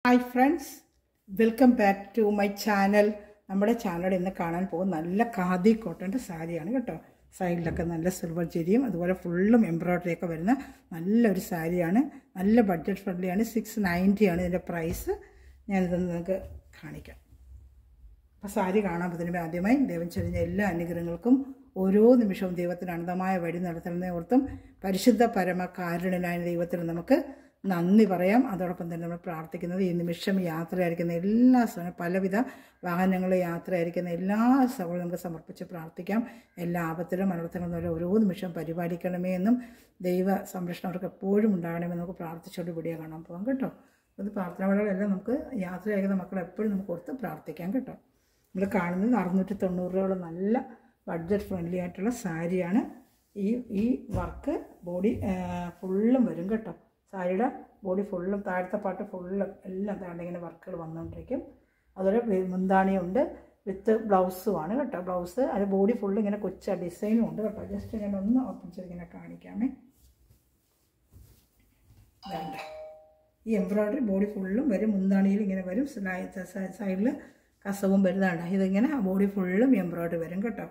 Hi friends, welcome back to my channel. നമ്മുടെ channel ഇന്ന് കാണാൻ പോകുന്ന നല്ല ഖാദി കോട്ടൻ്റെ സാരിയാണ് കേട്ടോ. സൈഡിലൊക്കെ നല്ല സിൽവർ ജെരിയും അതുപോലെ ഫുള്ളും എംബ്രോയ്ഡറി ഒക്കെ വരുന്ന നല്ലൊരു സാരിയാണ്. നല്ല ബഡ്ജറ്റ് ഫ്രണ്ട്ലിയാണ്. 690 ആണ് ഇതിൻ്റെ പ്രൈസ്. ഞാനിത് നിങ്ങൾക്ക് കാണിക്കാം. അപ്പോൾ സാരി കാണാൻ പോകുന്നതിന് ആദ്യമായി ദൈവം ചൊരിഞ്ഞ എല്ലാ അനുഗ്രഹങ്ങൾക്കും ഓരോ നിമിഷവും ദൈവത്തിന് അനന്തമായ വഴി നടത്തുന്നതിനെ ഓർത്തും പരിശുദ്ധ പരമ കാരുണ്യനായ ദൈവത്തിന് നമുക്ക് നന്ദി പറയാം. അതോടൊപ്പം തന്നെ നമ്മൾ പ്രാർത്ഥിക്കുന്നത് ഈ നിമിഷം യാത്രയായിരിക്കുന്ന എല്ലാ പലവിധ വാഹനങ്ങളിൽ യാത്രയായിരിക്കുന്ന എല്ലാ സഹോദരങ്ങളും നമുക്ക് സമർപ്പിച്ച് പ്രാർത്ഥിക്കാം. എല്ലാ ആപത്തിലും അനർത്ഥങ്ങളും വരെ ഓരോ നിമിഷം പരിപാലിക്കണമേ എന്നും ദൈവ സംരക്ഷണം അവർക്ക് എപ്പോഴും ഉണ്ടാകണമെന്ന് നമുക്ക് പ്രാർത്ഥിച്ചുകൊണ്ട് വീഡിയോ കാണാൻ പോകാം കേട്ടോ. അത് പ്രാർത്ഥനകളെല്ലാം നമുക്ക് യാത്രയായിരിക്കുന്ന മക്കളെ എപ്പോഴും നമുക്ക് ഓർത്ത് പ്രാർത്ഥിക്കാം കേട്ടോ. നമ്മൾ കാണുന്നത് 690 രൂപയുള്ള നല്ല ബഡ്ജറ്റ് ഫ്രണ്ട്ലി ആയിട്ടുള്ള സാരിയാണ്. ഈ വർക്ക് ബോഡി ഫുള്ളും വരും കേട്ടോ. സാരിയുടെ ബോഡി ഫുള്ളും താഴത്തെ പാട്ട് ഫുള്ളും എല്ലാം താഴെ ഇങ്ങനെ വർക്കുകൾ വന്നുകൊണ്ടിരിക്കും. അതുപോലെ മുന്താണിയുണ്ട് വിത്ത് ബ്ലൗസുമാണ് കേട്ടോ. ബ്ലൗസ് അത് ബോഡി ഫുള്ള് ഇങ്ങനെ കൊച്ച ഡിസൈനും ഉണ്ട് കേട്ടോ. ജസ്റ്റ് ഞാൻ ഒന്ന് ഓപ്പൺ ചെയ്തിങ്ങനെ കാണിക്കാമേ. വേണ്ട ഈ എംബ്രോയ്ഡറി ബോഡി ഫുള്ളും വരും. മുന്താണിയിൽ ഇങ്ങനെ വരും. സൈഡിൽ കസവും വരുന്നതാണ്. ഇതിങ്ങനെ ബോഡി ഫുള്ളും എംബ്രോയ്ഡറി വരും കേട്ടോ.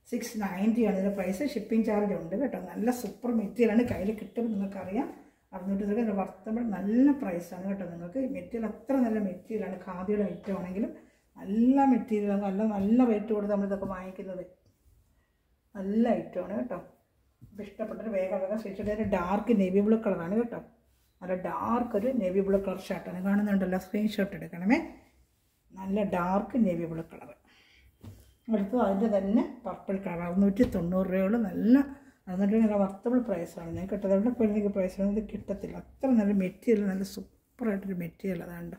690 ആണ് ഇതിൻ്റെ പ്രൈസ്. ഷിപ്പിംഗ് ചാർജ് ഉണ്ട് കേട്ടോ. നല്ല സൂപ്പർ മെറ്റീരിയലാണ്. കയ്യിൽ കിട്ടും നിങ്ങൾക്കറിയാം. 600 വർത്തബിൾ നല്ല പ്രൈസാണ് കേട്ടോ. നിങ്ങൾക്ക് മെറ്റീരിയൽ അത്ര നല്ല മെറ്റീരിയലാണ്. ഖാദിയുടെ ഐറ്റം ആണെങ്കിലും നല്ല മെറ്റീരിയലാണ്. നല്ല റേറ്റ് കൊടുത്ത് നമ്മളിതൊക്കെ വാങ്ങിക്കുന്നത്. നല്ല ഐറ്റമാണ് കേട്ടോ. അപ്പോൾ ഇഷ്ടപ്പെട്ടൊരു വേഗം സ്റ്റിച്ചിട്ട് ഡാർക്ക് നേവി ബ്ലൂ കളറാണ് കേട്ടോ. നല്ല ഡാർക്ക് ഒരു നേവി ബ്ലൂ കളർ ഷർട്ടാണ്. കാണുന്നുണ്ടല്ലോ, സ്ക്രീൻഷോട്ട് എടുക്കണമേ. നല്ല ഡാർക്ക് നേവി ബ്ലൂ കളർ. അടുത്തത് അതിൻ്റെ തന്നെ പർപ്പിൾ കളർ. 690 രൂപയുള്ള നല്ല 690 വർത്തബിൾ പ്രൈസാണ്. ഞാൻ കിട്ടത് എവിടെ പോയി എനിക്ക് പ്രൈസാണ് ഇത് കിട്ടത്തില്ല. അത്ര നല്ല മെറ്റീരിയൽ, നല്ല സൂപ്പറായിട്ടൊരു മെറ്റീരിയൽ. അതാണ്ട്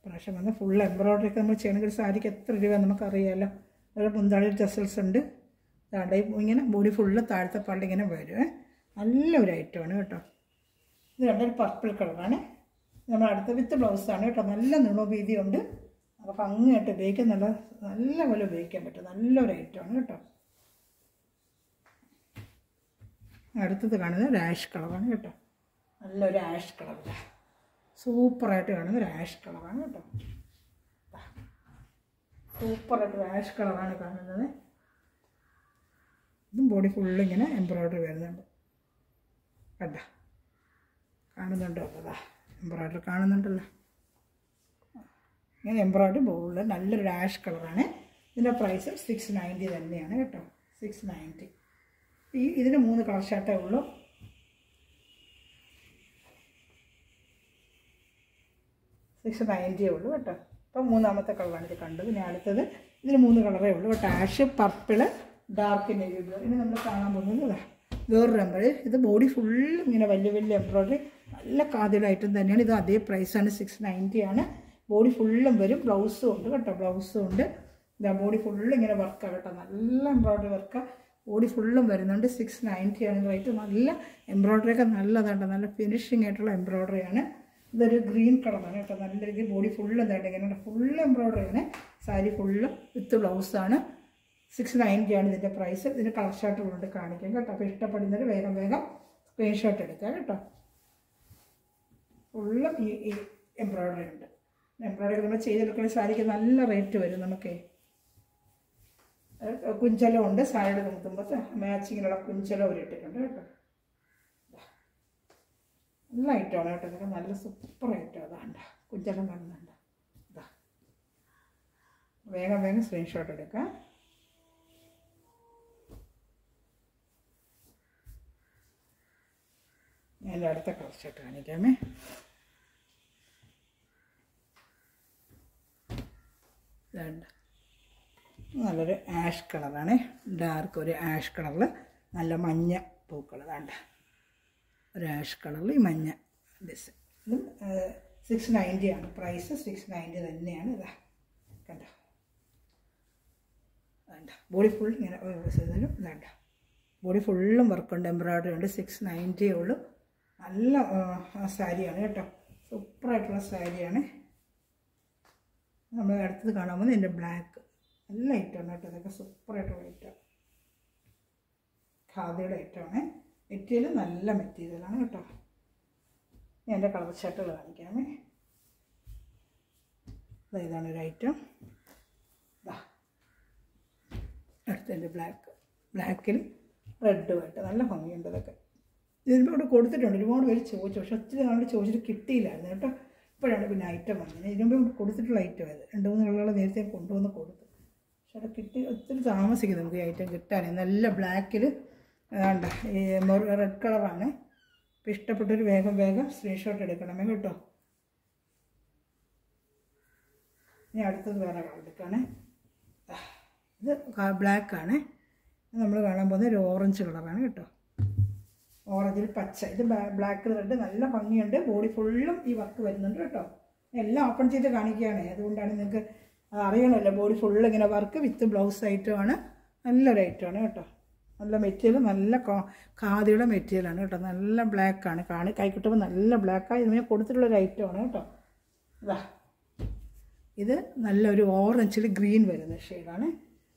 പ്രാവശ്യം വന്ന് ഫുൾ എംബ്രോയ്ഡറി ഒക്കെ നമ്മൾ ചെയ്യണമെങ്കിൽ സാരിക്ക് എത്ര രൂപ നമുക്കറിയാമല്ലോ. ഒരു മുന്താണി ടെസൽസ് ഉണ്ട്. അതാണ്ട് ഇങ്ങനെ ബോഡി ഫുള്ള് താഴത്തെ പാട്ട് ഇങ്ങനെ വരും. നല്ലൊരു ഐറ്റമാണ് കേട്ടോ. ഇത് രണ്ടൊരു പർപ്പിൾ കളറാണ്. നമ്മൾ അടുത്ത വിത്ത് ബ്ലൗസാണ് കേട്ടോ. നല്ല നീളവും വീതിയുണ്ട്. അപ്പോൾ ഭംഗിയായിട്ട് ഉപയോഗിക്കാൻ നല്ല പോലെ ഉപയോഗിക്കാൻ പറ്റും. നല്ലൊരു ഐറ്റമാണ് കേട്ടോ. അടുത്തത് കാണുന്നത് ഒരു ആഷ് കളറാണ് കേട്ടോ. നല്ലൊരു ആഷ് കളർ, സൂപ്പറായിട്ട് കാണുന്ന ഒരു ആഷ് കളറാണ് കേട്ടോ. സൂപ്പറായിട്ടൊരു ആഷ് കളറാണ് കാണുന്നത്. ഇതും ബോഡി ഫുള്ള് ഇങ്ങനെ എംബ്രോയ്ഡറി വരുന്നുണ്ട് കേട്ടോ. കാണുന്നുണ്ടോ? അതാ എംബ്രോയ്ഡറി കാണുന്നുണ്ടല്ലോ. ഇങ്ങനെ എംബ്രോയ്ഡറി ബോളിൽ നല്ലൊരു ആഷ് കളറാണ്. ഇതിൻ്റെ പ്രൈസ് 690 തന്നെയാണ് കേട്ടോ. 690. ഇതിന് 3 കളർ ഷർട്ടേ ഉള്ളൂ. $690 ഉള്ളൂ കേട്ടോ. അപ്പോൾ മൂന്നാമത്തെ കളറാണ് ഇത് കണ്ടത്. ഇനി അടുത്തത് ഇതിന് 3 കളറേ ഉള്ളൂ കേട്ടോ. Ash, purple, dark navy blue. ഇനി നമ്മൾ കാണാൻ പോകുന്നത് വേറൊരു എംബ്രോയ്ഡറി. ഇത് ബോഡി ഫുള്ളും ഇങ്ങനെ വലിയ എംബ്രോയ്ഡറി നല്ല ഖാദിയുടെ ഐറ്റം തന്നെയാണ്. ഇത് അതേ പ്രൈസാണ്. 690 ആണ്. ബോഡി ഫുള്ളും വരും. ബ്ലൗസും ഉണ്ട് കേട്ടോ. ബ്ലൗസും ഉണ്ട്. ഇതാ ബോഡി ഫുള്ള് ഇങ്ങനെ വർക്കാണ് കേട്ടോ. നല്ല എംബ്രോയ്ഡറി വർക്കാണ്. ബോഡി ഫുള്ളും വരുന്നുണ്ട്. 690 ആണ് റേറ്റ്. നല്ല എംബ്രോയ്ഡറി ഒക്കെ നല്ലതാണ്. നല്ല ഫിനിഷിംഗ് ആയിട്ടുള്ള എംബ്രോയ്ഡറിയാണ്. ഇതൊരു ഗ്രീൻ കളറാണ് കേട്ടോ. നല്ല രീതിയിൽ ബോഡി ഫുള്ള് എന്തായിട്ട് ഇങ്ങനെ ഫുൾ എംബ്രോയ്ഡറിയാണ്. സാരി ഫുള്ള് വിത്ത് ബ്ലൗസാണ്. 690 ആണ് ഇതിൻ്റെ പ്രൈസ്. ഇതിന് കളർ ഷർട്ടുകളുണ്ട് കാണിക്കാം കേട്ടോ. അപ്പോൾ ഇഷ്ടപ്പെടുന്നവർ വേഗം സ്ക്രീൻഷോട്ട് എടുക്കാം കേട്ടോ. ഫുള്ളും ഈ എംബ്രോയ്ഡറി ഉണ്ട്. എംബ്രോയ്ഡറി നമ്മൾ ചെയ്തെടുക്കുന്ന സാരിക്ക് നല്ല റേറ്റ് വരും. നമുക്ക് കുഞ്ചലം ഉണ്ട്. സാരിയുടെ നോക്കുമ്പോൾ മാച്ചിങ്ങിനുള്ള കുഞ്ചലം ഒരു ഇട്ടിട്ടുണ്ട് കേട്ടോ. നല്ല ഐറ്റമാണ് കേട്ടോ. ഇതൊക്കെ നല്ല സൂപ്പർ ഐറ്റം. അതാണ്ട കുഞ്ചലം കാണുന്നുണ്ട്. ഇതാ വേഗം സ്ക്രീൻഷോട്ട് എടുക്കാം. ഞാൻ അടുത്ത കളർ ഷർട്ട് കാണിക്കാമേ. ഇതാണ്ട് നല്ലൊരു ആഷ് കളറാണ്. ഡാർക്ക് ഒരു ആഷ് കളറിൽ നല്ല മഞ്ഞ പൂക്കൾ. വേണ്ട ഒരു ആഷ് കളറിൽ ഈ മഞ്ഞ ഡിസൈൻ. ഇതും 690 ആണ് പ്രൈസ്. 690 തന്നെയാണ്. ഇതാ കണ്ടോ. വേണ്ട ബോഡി ഫുൾ ഇങ്ങനെ വേണ്ട ബോഡി ഫുള്ളും വർക്കുണ്ട്. എംബ്രോയ്ഡറി ഉണ്ട്. 690 ഉള്ളൂ. നല്ല സാരിയാണ് കേട്ടോ. സൂപ്പറായിട്ടുള്ള സാരിയാണ്. നമ്മൾ അടുത്തത് കാണാൻ പോകുന്നത് എൻ്റെ ബ്ലാക്ക്. നല്ല ഐറ്റമാണ് കേട്ടോ. ഇതൊക്കെ സൂപ്പറായിട്ടുള്ള ഐറ്റം. ഖാദിയുടെ ഐറ്റമാണ്. മെറ്റീരിയൽ നല്ല മെറ്റീരിയലാണ് കേട്ടോ. ഞാൻ എൻ്റെ കളർ ഷർട്ടുകൾ കാണിക്കാമേ. ഇതാണ് ഒരു ഐറ്റം. അടുത്തതിൻ്റെ ബ്ലാക്കിൽ റെഡുമായിട്ട് നല്ല ഭംഗിയുണ്ട്. ഇതൊക്കെ ഇതിന് ഇവിടെ കൊടുത്തിട്ടുണ്ട്. ഒരുപാട് പേര് ചോദിച്ചു, പക്ഷെ ഒത്തിരി നാൾ ചോദിച്ചിട്ട് കിട്ടിയില്ലായിരുന്നു കേട്ടോ. ഇപ്പോഴാണ് പിന്നെ ഐറ്റം വന്നത്. ഇതിനു മുമ്പ് കൊടുത്തിട്ടുള്ള ഐറ്റം അത് 2-3 കളറുകൾ നേരത്തെ കൊണ്ടുവന്ന് കൊടുത്തു, പക്ഷെ അവിടെ കിട്ടി ഒത്തിരി താമസിക്കും നമുക്ക് ഈ ഐറ്റം കിട്ടാൻ. നല്ല ബ്ലാക്കിൽ വേണ്ട ഈ റെഡ് കളറാണ്. അപ്പോൾ ഇഷ്ടപ്പെട്ടൊരു വേഗം സ്ക്രീൻഷോട്ട് എടുക്കണമേ കേട്ടോ. ഇനി അടുത്തത് വേറെ കളർ എടുക്കുകയാണ്. ഇത് ബ്ലാക്കാണ്. നമ്മൾ കാണാൻ പോകുന്നത് ഒരു ഓറഞ്ച് കളറാണ് കേട്ടോ. ഓറഞ്ചിൽ പച്ച. ഇത് ബ്ലാക്ക് റെഡ് നല്ല ഭംഗിയുണ്ട്. ബോഡി ഫുള്ളും ഈ വർക്ക് വരുന്നുണ്ട് കേട്ടോ. എല്ലാം ഓപ്പൺ ചെയ്ത് കാണിക്കുകയാണ്, അതുകൊണ്ടാണ് നിങ്ങൾക്ക് അറിയണമല്ലോ. ബോഡി ഫുള്ള് ഇങ്ങനെ വർക്ക് വിത്ത് ബ്ലൗസ് ഐറ്റമാണ്. നല്ലൊരു ഐറ്റമാണ് കേട്ടോ. നല്ല മെറ്റീരിയൽ, നല്ല ഖാദിയുടെ മെറ്റീരിയലാണ് കേട്ടോ. നല്ല ബ്ലാക്കാണ്. കൈ കിട്ടുമ്പോൾ നല്ല ബ്ലാക്കായി ഇതിനെ കൊടുത്തിട്ടുള്ളൊരു ഐറ്റമാണ് കേട്ടോ. ഇതാ ഇത് നല്ലൊരു ഓറഞ്ചിൽ ഗ്രീൻ വരുന്ന ഷെയ്ഡാണ്.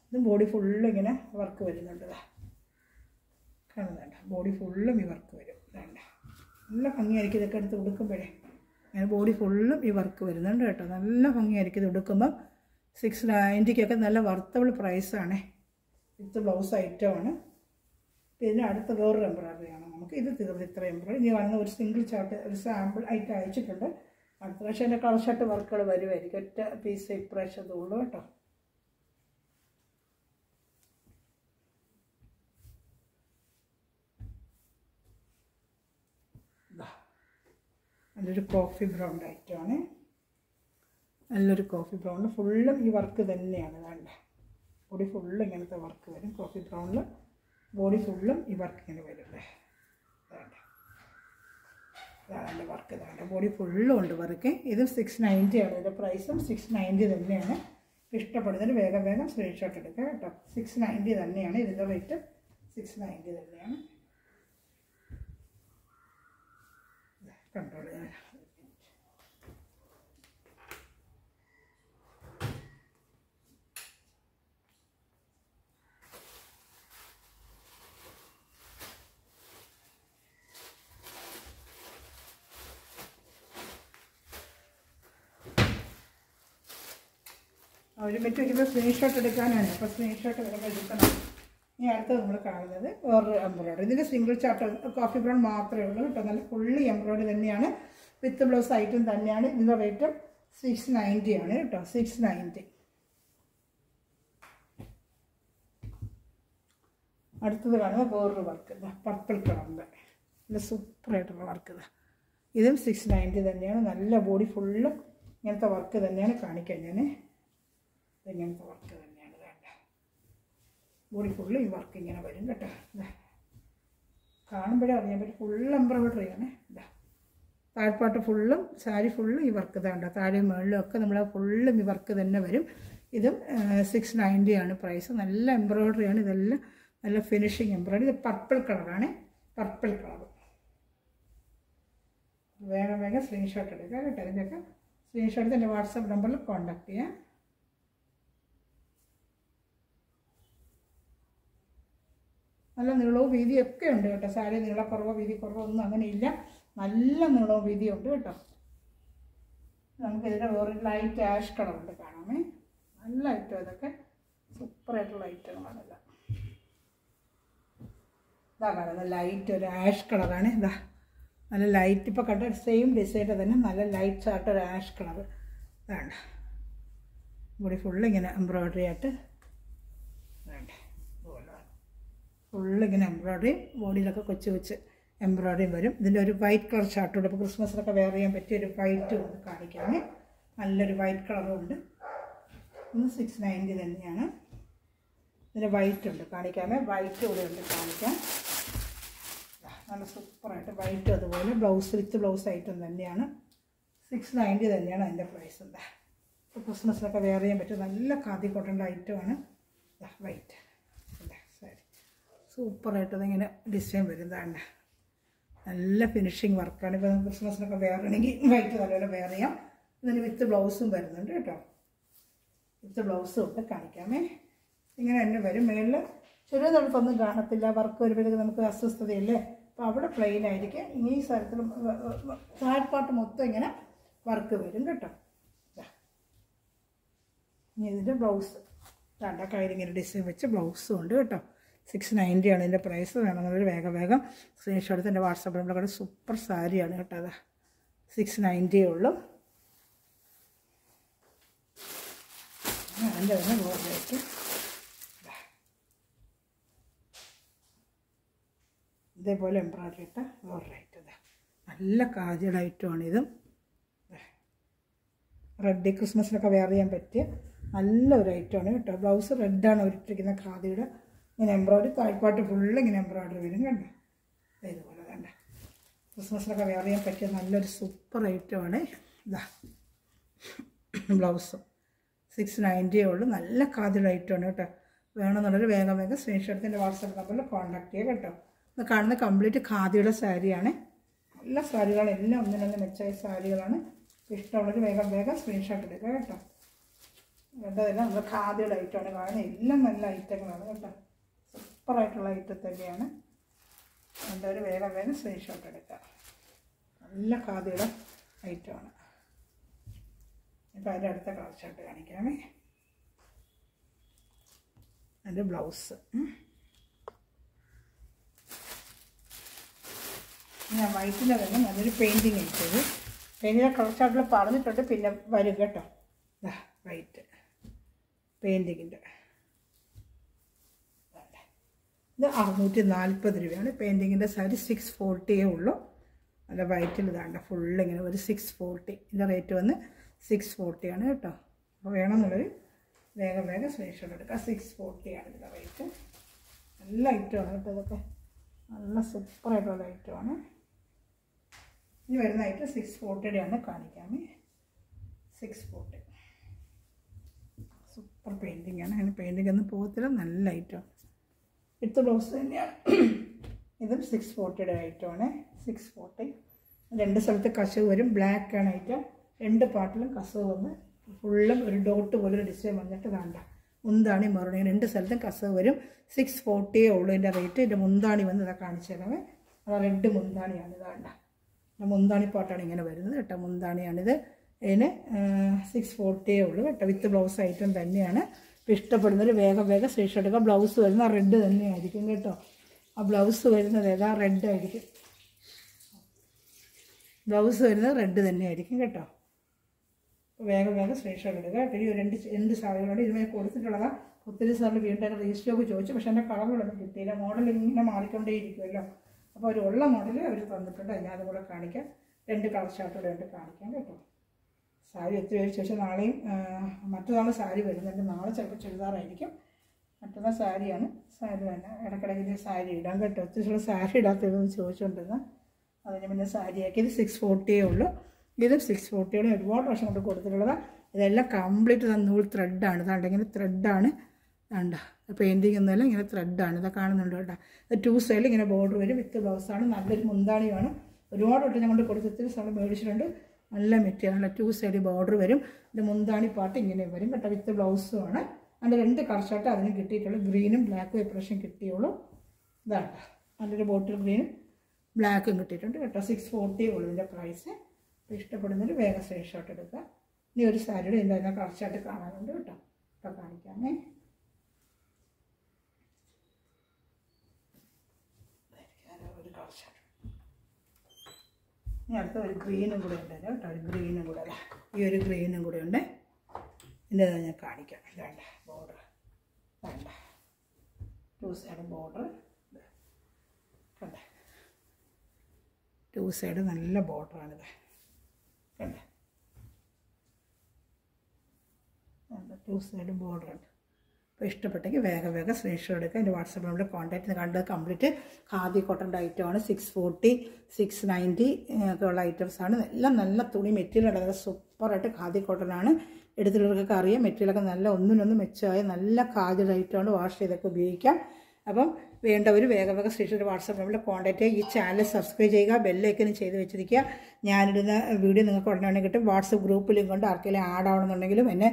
ഇത് ബോഡി ഫുള്ള് ഇങ്ങനെ വർക്ക് വരുന്നുണ്ട്. കാണുന്നുണ്ട്, ബോഡി ഫുള്ളും ഈ വർക്ക് വരും. വേണ്ട നല്ല ഭംഗിയായിരിക്കും ഇതൊക്കെ എടുത്ത് ഉടുക്കുമ്പോഴേ. അങ്ങനെ ബോഡി ഫുള്ളും ഈ വർക്ക് വരുന്നുണ്ട് കേട്ടോ. നല്ല ഭംഗിയായിരിക്കും ഇത് ഉടുക്കുമ്പം. 690 നല്ല വർത്തബിൾ പ്രൈസാണ്. വിത്ത് ബ്ലൗസ് ഐറ്റമാണ്. പിന്നെ അടുത്ത വേറൊരു എംബ്രോയിഡറിയാണ് നമുക്ക്. ഇത് തീർന്ന് ഇത്ര എംബ്രോയിഡറി. ഇനി കാണുന്ന ഒരു സിംഗിൾ ചാർട്ട്, ഒരു സാമ്പിൾ ഐറ്റം അയച്ചിട്ടുണ്ട്. അടുത്ത പ്രാവശ്യം എൻ്റെ കളർ ഷർട്ട് വർക്കുകൾ വരുമായിരിക്കും. ഒറ്റ പീസ് ഇപ്രാവശ്യം ഉള്ളൂ കേട്ടോ. നല്ലൊരു കോഫി ബ്രൗൺ ഐറ്റമാണ്. നല്ലൊരു കോഫി ബ്രൗണിൽ ഫുള്ളും ഈ വർക്ക് തന്നെയാണ്. വേണ്ട ബോഡി ഫുള്ള് ഇങ്ങനത്തെ വർക്ക് വരും. കോഫി ബ്രൗണിൽ ബോഡി ഫുള്ളും ഈ വർക്ക് ഇങ്ങനെ വരും. വേണ്ട ഇതാണ് വർക്ക്. ഇതാണ് ബോഡി ഫുള്ളും ഉണ്ട് വർക്ക്. ഇത് 690 ആണ്. ഇതിൻ്റെ പ്രൈസും 690 തന്നെയാണ്. ഇഷ്ടപ്പെടുന്നതിന് വേഗം സ്ക്രീൻഷോട്ട് എടുക്കുക കേട്ടോ. 690 തന്നെയാണ് ഇതിൻ്റെ റേറ്റ്. 690 തന്നെയാണ്. കണ്ടോളൂ. അവർ മറ്റു വയ്ക്കുമ്പോൾ സ്ക്രീൻഷോട്ട് എടുക്കാനാണ്. അപ്പോൾ സ്ക്രീൻഷോട്ട് വരുമ്പോൾ എടുക്കണം. ഇനി അടുത്തത് നമ്മൾ കാണുന്നത് വേറൊരു എംബ്രോയിഡറി. ഇതിൻ്റെ സിംഗിൾ ചാർട്ട് കോഫി ബ്രൗൺ മാത്രമേ ഉള്ളൂ കേട്ടോ. നല്ല ഫുള്ളി എംബ്രോയിഡറി തന്നെയാണ്. വിത്ത് ബ്ലൗസ് ഐറ്റം തന്നെയാണ്. ഇതിൻ്റെ റേറ്റും 690 ആണ് കേട്ടോ. 690. അടുത്തത് കാണുന്നത് വേറൊരു വർക്ക്. പർപ്പിൾ കളറിൻ്റെ നല്ല സൂപ്പറായിട്ടുള്ള വർക്ക്. ഇതും 690 തന്നെയാണ്. നല്ല ബോഡി ഫുള്ള് ഇങ്ങനത്തെ വർക്ക് തന്നെയാണ് കാണിക്കാൻ ഞാൻ. ഇങ്ങനത്തെ വർക്ക് തന്നെയാണ്. വേണ്ട ബോഡി ഫുള്ള് ഈ വർക്ക് ഇങ്ങനെ വരും കേട്ടോ. കാണുമ്പോഴേ അറിയാൻ പറ്റും. ഫുൾ എംബ്രോയിഡറിയാണ്. താഴ്പാട്ട് ഫുള്ളും സാരി ഫുള്ളും ഈ വർക്ക് വേണ്ട. താഴെയും മുകളിലും ഒക്കെ നമ്മൾ ഫുള്ളും ഈ വർക്ക് തന്നെ വരും. ഇതും 690 ആണ് പ്രൈസ്. നല്ല എംബ്രോയിഡറിയാണ്. ഇതെല്ലാം നല്ല ഫിനിഷിങ് എംബ്രോയിഡറി. ഇത് പർപ്പിൾ കളറാണ്. Purple colour. വേഗം സ്ക്രീൻഷോട്ട് എടുക്കുക കേട്ടോ. ഇതിൻ്റെയൊക്കെ സ്ക്രീൻഷോട്ട് എൻ്റെ വാട്സാപ്പ് നമ്പറിൽ കോൺടാക്ട് ചെയ്യാം. നല്ല നീളവും വീതിയൊക്കെ ഉണ്ട് കേട്ടോ. സാരി നീളക്കുറവോ വീതി കുറവോ ഒന്നും അങ്ങനെയില്ല. നല്ല നീളവും വീതിയും ഉണ്ട് കേട്ടോ. നമുക്കിതിൻ്റെ വേറൊരു ലൈറ്റ് ആഷ് കളറുണ്ട്. കാണാമേ നല്ല ഐറ്റം. ഇതൊക്കെ സൂപ്പറായിട്ടുള്ള ഐറ്റങ്ങളാണല്ല. ഇതാ കാണുന്നത് ലൈറ്റ് ഒരു ആഷ് കളറാണ്. ഇതാ നല്ല ലൈറ്റ്. ഇപ്പോൾ കണ്ട സെയിം ഡിസൈൻ്റെ തന്നെ നല്ല ലൈറ്റ് ആയിട്ട് ഒരു ആഷ് കളർ. ഇതാണ് ബോഡി ഫുള്ള് ഇങ്ങനെ എംബ്രോയിഡറി ആയിട്ട് വേണ്ട. ഫുള്ളിങ്ങനെ എംബ്രോയിഡറി. ബോഡിയിലൊക്കെ കൊച്ച് എംബ്രോയിഡറി വരും. ഇതിൻ്റെ ഒരു വൈറ്റ് കളർ ഷർട്ടുണ്ട്. ഇപ്പോൾ ക്രിസ്മസിനൊക്കെ വെയർ ചെയ്യാൻ പറ്റിയ ഒരു വൈറ്റ് ഉണ്ട് കാണിക്കാമേ. നല്ലൊരു വൈറ്റ് കളറും ഉണ്ട്. ഇത് 690 തന്നെയാണ്. ഇതിൻ്റെ വൈറ്റ് ഉണ്ട് കാണിക്കാമേ. വൈറ്റ് കൂടെ ഉണ്ട് കാണിക്കാം. നല്ല സൂപ്പറായിട്ട് വൈറ്റ്. അതുപോലെ ബ്ലൗസ് വിത്ത് ബ്ലൗസ് ഐറ്റം തന്നെയാണ്. 690 തന്നെയാണ് അതിൻ്റെ പ്രൈസ്. എന്താ ഇപ്പോൾ ക്രിസ്മസിനൊക്കെ വെയർ ചെയ്യാൻ പറ്റിയ നല്ല ഖാദി കോട്ടൻ്റെ ഐറ്റമാണ്. വൈറ്റ് സാരി സൂപ്പറായിട്ട് അതിങ്ങനെ ഡിസൈൻ വരുന്നതാണ്. നല്ല ഫിനിഷിങ് വർക്കാണ്. ഇപ്പോൾ ക്രിസ്മസിനൊക്കെ വെയർ ചെയ്യണമെങ്കിൽ വൈറ്റ് നല്ലപോലെ വെയർ ചെയ്യാം. ഇതിന് വിത്ത് ബ്ലൗസും വരുന്നുണ്ട് കേട്ടോ. വിത്ത് ബ്ലൗസും ഉണ്ട് കാണിക്കാമേ. ഇങ്ങനെ തന്നെ വരും. മേളിൽ ചെറിയ തടുപ്പൊന്നും കാണത്തില്ല. വർക്ക് വരുമ്പോഴത്തേക്ക് നമുക്ക് അസ്വസ്ഥതയില്ലേ. അപ്പോൾ അവിടെ പ്ലെയിൻ ആയിരിക്കും. ഈ സ്ഥലത്തിൽ താഴ്പാട്ട് മൊത്തം ഇങ്ങനെ വർക്ക് വരും കേട്ടോ. ഇനി ഇതിൻ്റെ ബ്ലൗസ് വേണ്ട കയ്യിലിങ്ങനെ ഡിസൈൻ വെച്ച് ബ്ലൗസും ഉണ്ട് കേട്ടോ. 690 ആണ് ഇതിൻ്റെ പ്രൈസ്. വേണമെന്നൊരു വേഗം സ്ക്രീൻഷോട്ട് എടുത്ത് എൻ്റെ വാട്സാപ്പ് നമ്പറിൽ സൂപ്പർ സാരിയാണ് കേട്ടോ. അതാ 690 ഉള്ളൂ. അതിൻ്റെ തന്നെ ലോവർ റേറ്റ്. ഇതേപോലെ എംബ്രോയിഡറി ഇട്ട ലോവർ റേറ്റ്. ഇതാ നല്ല കാജുവൽ ഐറ്റമാണിതും. റെഡ് ക്രിസ്മസിനൊക്കെ വെയർ ചെയ്യാൻ പറ്റിയ നല്ലൊരു ഐറ്റമാണ് കേട്ടോ. ബ്ലൗസ് റെഡാണ് ഇട്ടിരിക്കുന്ന ഖാദിയുടെ. ഇങ്ങനെ എംബ്രോയിഡറി താഴ്പാട്ട് ഫുള്ള് ഇങ്ങനെ എംബ്രോയിഡറി വരും കണ്ടോ. ഇതുപോലെ തന്നെ ക്രിസ്മസിനൊക്കെ വെയർ ചെയ്യാൻ പറ്റിയ നല്ലൊരു സൂപ്പർ ഐറ്റമാണ്. ഇതാ ബ്ലൗസും 690 ഉള്ളൂ. നല്ല ഖാദിയുടെ ഐറ്റമാണ് കേട്ടോ. വേണമെന്നുള്ളൊരു വേഗം സ്ക്രീൻഷോട്ട് എൻ്റെ വാട്സാപ്പ് നമ്പറിൽ കോൺടാക്ട് ചെയ്യുക കേട്ടോ. ഇത് കാണുന്ന കംപ്ലീറ്റ് ഖാദിയുടെ സാരിയാണ്. നല്ല സാരികളെല്ലാം ഒന്നിനൊന്ന് മെച്ചമായ സാരികളാണ്. ഇഷ്ടമുള്ളൊരു വേഗം സ്ക്രീൻഷോട്ട് എടുക്കുക കേട്ടോ. ഇതെല്ലാം നമ്മൾ ഖാദിയുടെ ഐറ്റമാണ് കാണുന്നത്. എല്ലാം നല്ല ഐറ്റങ്ങളാണ് കേട്ടോ. സൂപ്പറായിട്ടുള്ള ഐറ്റം തന്നെയാണ്. ഒരു വേഗം സ്ക്രീൻഷോട്ട് എടുക്കുക. നല്ല ഖാദിയുടെ ഐറ്റമാണ്. ഇപ്പോൾ അതിൻ്റെ അടുത്ത കളർ ഷർട്ട് കാണിക്കാമേ. അതിൻ്റെ ബ്ലൗസ് ഞാൻ വൈറ്റിൻ്റെ തന്നെ നല്ലൊരു പെയിൻറ്റിങ് ഇട്ടത്. പെയിൻറ്റിൻ്റെ കളർ ഷർട്ടിൽ പറഞ്ഞിട്ടുണ്ട്, പിന്നെ വരും കേട്ടോ. വൈറ്റ് പെയിൻറ്റിങ്ങിൻ്റെ ഇത് 640 രൂപയാണ്. പെയിൻറ്റിങ്ങിൻ്റെ സാരി 640 ഉള്ളൂ. നല്ല വൈറ്റിൽ ഇതാണ്ട് ഫുള്ളിങ്ങനെ ഒരു 640. ഇതിൻ്റെ റേറ്റ് വന്ന് 640 ആണ് കേട്ടോ. അപ്പോൾ വേണമെന്നുള്ളൊരു വേഗം സ്ക്രീൻഷോട്ട് എടുക്കുക. 640 ആണ് ഇതിൻ്റെ റേറ്റ്. നല്ല ഐറ്റമാണ് കേട്ടോ. ഇതൊക്കെ നല്ല സൂപ്പറായിട്ടുള്ള ഐറ്റമാണ്. ഇനി വരുന്ന ഐറ്റം 640 ആണ് കാണിക്കാമേ. 640 സൂപ്പർ പെയിൻറ്റിങ് ആണ്. അതിന് പെയിൻറ്റിങ് ഒന്നും പോകത്തില്ല. നല്ല ഐറ്റമാണ്. ഇടുത്ത ബ്ലൗസ് തന്നെയാണ്. ഇതും 640 ഐറ്റമാണ്. 640 രണ്ട് സ്ഥലത്ത് കസവ് വരും. ബ്ലാക്കാണ് ഐറ്റം. രണ്ട് പാർട്ടിലും കസവ് വന്ന് ഫുള്ളും ഒരു ഡോട്ട് പോലൊരു ഡിസൈൻ വന്നിട്ട് വേണ്ട. മുന്താണി മറുപടി രണ്ട് സ്ഥലത്തും കസവ് വരും. 640 ഉള്ളൂ ഇതിൻ്റെ റേറ്റ്. ഇതിൻ്റെ മുന്താണി വന്ന് ഇതാ കാണിച്ചു തരാമേ. അത് റെഡ് മുന്താണിയാണ്. ഇതാണ്ട മുന്താണി പാട്ടാണ് ഇങ്ങനെ വരുന്നത് കേട്ടോ. മുന്താണിയാണിത്. ഇതിന് 640 ഉള്ളൂ കേട്ടോ. വിത്ത് ബ്ലൗസ് ഐറ്റം തന്നെയാണ്. ഇപ്പോൾ ഇഷ്ടപ്പെടുന്നൊരു വേഗം സ്ക്രീൻഷോട്ട് എടുക്കുക. ബ്ലൗസ് വരുന്ന റെഡ് തന്നെയായിരിക്കും കേട്ടോ. ആ ബ്ലൗസ് വരുന്നത് ഏതാ റെഡ് ആയിരിക്കും. ബ്ലൗസ് വരുന്നത് റെഡ് തന്നെയായിരിക്കും കേട്ടോ. വേഗം സ്ക്രീൻഷോട്ട് എടുക്കുക കേട്ടോ. ഈ രണ്ട് സാരികളുണ്ട്. ഇതിനെ കൊടുത്തിട്ടുള്ളതാണ്. ഒത്തിരി സാറിൽ വീണ്ടും അതിൻ്റെ റീസ്റ്റോക്ക് ചോദിച്ചു. പക്ഷേ എൻ്റെ കളറുകളൊന്നും കിട്ടിയില്ല. മോഡൽ ഇങ്ങനെ മാറിക്കൊണ്ടേയിരിക്കുമല്ലോ. അപ്പോൾ അവരുള്ള മോഡൽ അവർ തന്നിട്ടുണ്ട്. അതിനകത്ത് കൂടെ കാണിക്കാം. രണ്ട് കളർ ഷർട്ടുകൂടെ ഉണ്ട് കാണിക്കാം കേട്ടോ. സാരി എത്തി കഴിച്ച ശേഷം നാളെയും മറ്റന്നാൾ സാരി വരുന്നുണ്ട്. നാളെ ചിലപ്പോൾ ചുരിദാറായിരിക്കും. മറ്റന്നാൾ സാരിയാണ്. സാരി തന്നെ ഇടയ്ക്കിടയ്ക്ക് സാരി ഇടാം കേട്ടോ. ഒത്തിരി സാരി ഇടാത്തതെന്ന് ചോദിച്ചുകൊണ്ടിരുന്ന അതിന് പിന്നെ സാരിയാക്കിയത് 640 ഉള്ളൂ. ഇതും 640 ഒരുപാട് വർഷം കൊണ്ട് കൊടുത്തിട്ടുള്ളതാണ്. ഇതെല്ലാം കംപ്ലീറ്റ് നൂൽ ത്രെഡാണ്. ഇതാണ്ട് ഇങ്ങനെ ത്രെഡാണ്. വേണ്ട പെയിൻറ്റിങ് ഒന്നുമില്ല. ഇങ്ങനെ ത്രെഡാണ്. ഇതൊക്കെ കാണുന്നുണ്ട് കേട്ടോ. ഇത് 2 സൈഡിൽ ഇങ്ങനെ ബോർഡർ വരും. വിത്ത് ബ്ലൗസാണ്. നല്ലൊരു മുന്താണിയാണ്. ഒരുപാട് വട്ടം ഞാൻ കൊണ്ട് കൊടുത്തിട്ട് സ്ഥലം മേടിച്ചിട്ടുണ്ട്. നല്ല മെറ്റീരിയലാണ്. 2 സൈഡിൽ ബോർഡർ വരും. ഇത് മുന്താണി പാട്ട് ഇങ്ങനെ വരും കേട്ടോ. വിത്ത് ബ്ലൗസുമാണ്. അതിൻ്റെ രണ്ട് കളർ ഷർട്ട് അതിന് കിട്ടിയിട്ടുള്ളൂ. ഗ്രീനും ബ്ലാക്കും ഇപ്രാവശ്യം കിട്ടിയുള്ളൂ. ഇതാണ് നല്ലൊരു ബോട്ടിൽ ഗ്രീനും ബ്ലാക്കും കിട്ടിയിട്ടുണ്ട് കേട്ടോ. 640 ഉള്ളൂ ഇതിൻ്റെ പ്രൈസ്. അപ്പോൾ ഇഷ്ടപ്പെടുന്നൊരു വേഗം സ്ക്രീൻഷോട്ട് എടുക്കുക. ഇനി ഒരു സാരിയുടെ ഇതിൻ്റെ തന്നെ കളർ ഷർട്ട് കാണാനുണ്ട് കേട്ടോ. ഇപ്പോൾ കാണിക്കാമേ. ഒരു കളർ ഷർട്ട്. ഇനി അടുത്ത ഒരു ഗ്രീനും കൂടെ ഉണ്ട് കേട്ടോ. ഒരു ഗ്രീനും കൂടെ അല്ല, ഈ ഒരു ഗ്രീനും കൂടെ ഉണ്ട്. ഇതിൻ്റെ ഞാൻ കാണിക്കാം. വേണ്ട ബോർഡർ വേണ്ട 2 സൈഡ് ബോർഡർ കണ്ടേ. 2 സൈഡ് നല്ല ബോർഡറാണിത് കണ്ടേ. 2 സൈഡ് ബോർഡറുണ്ട്. അപ്പോൾ ഇഷ്ടപ്പെട്ടെങ്കിൽ വേഗം സ്ക്രീൻഷോട്ട് എടുക്കുക. എൻ്റെ വാട്സാപ്പ് നമ്പറിൽ കോൺടാക്റ്റ് കണ്ടത് കംപ്ലീറ്റ് ഖാദി കോട്ടൻ്റെ ഐറ്റമാണ്. 640 690 ഒക്കെ ഉള്ള ഐറ്റംസാണ്. എല്ലാം നല്ല തുണി മെറ്റീരിയൽ അതായത് സൂപ്പറായിട്ട് ഖാദി കോട്ടനാണ്. എടുത്തിട്ടുള്ളവർക്കൊക്കെ അറിയാം. മെറ്റീരിയലൊക്കെ നല്ല ഒന്നിനൊന്ന് മെച്ചമായ നല്ല ഖാദി ഐറ്റമാണ്. വാഷ് ചെയ്തൊക്കെ ഉപയോഗിക്കാം. അപ്പം വേണ്ടവർ വേഗം സ്ക്രീൻഷോട്ട് വാട്സാപ്പ് നമ്പറിൽ കോൺടാക്റ്റ് ചെയ്യുക. ഈ ചാനൽ സബ്സ്ക്രൈബ് ചെയ്യുക. ബെല്ലൈക്കനും ചെയ്ത് വെച്ചിരിക്കുക. ഞാനിടുന്ന വീഡിയോ നിങ്ങൾക്ക് ഉടനെ കിട്ടും. വാട്സപ്പ് ഗ്രൂപ്പ് ലിങ്ക് കൊണ്ട് ആർക്കെങ്കിലും ആഡ് ആവണമെന്നുണ്ടെങ്കിലും എന്നെ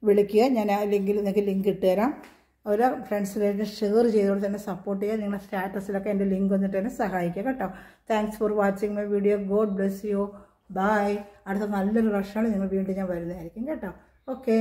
വിളിക്കുക. ഞാൻ ആ ലിങ്കിൽ നിങ്ങൾക്ക് ലിങ്ക് ഇട്ട് തരാം. അവരെ ഫ്രണ്ട്സിലേക്ക് ഷെയർ ചെയ്തുകൊണ്ട് തന്നെ സപ്പോർട്ട് ചെയ്യുക. നിങ്ങളുടെ സ്റ്റാറ്റസിലൊക്കെ എൻ്റെ ലിങ്ക് വന്നിട്ട് തന്നെ സഹായിക്കുക കേട്ടോ. Thanks for watching my video. God bless you. Bye. അടുത്ത നല്ലൊരു വർഷമാണ് നിങ്ങൾ വീണ്ടും ഞാൻ വരുന്നതായിരിക്കും കേട്ടോ. ഓക്കെ.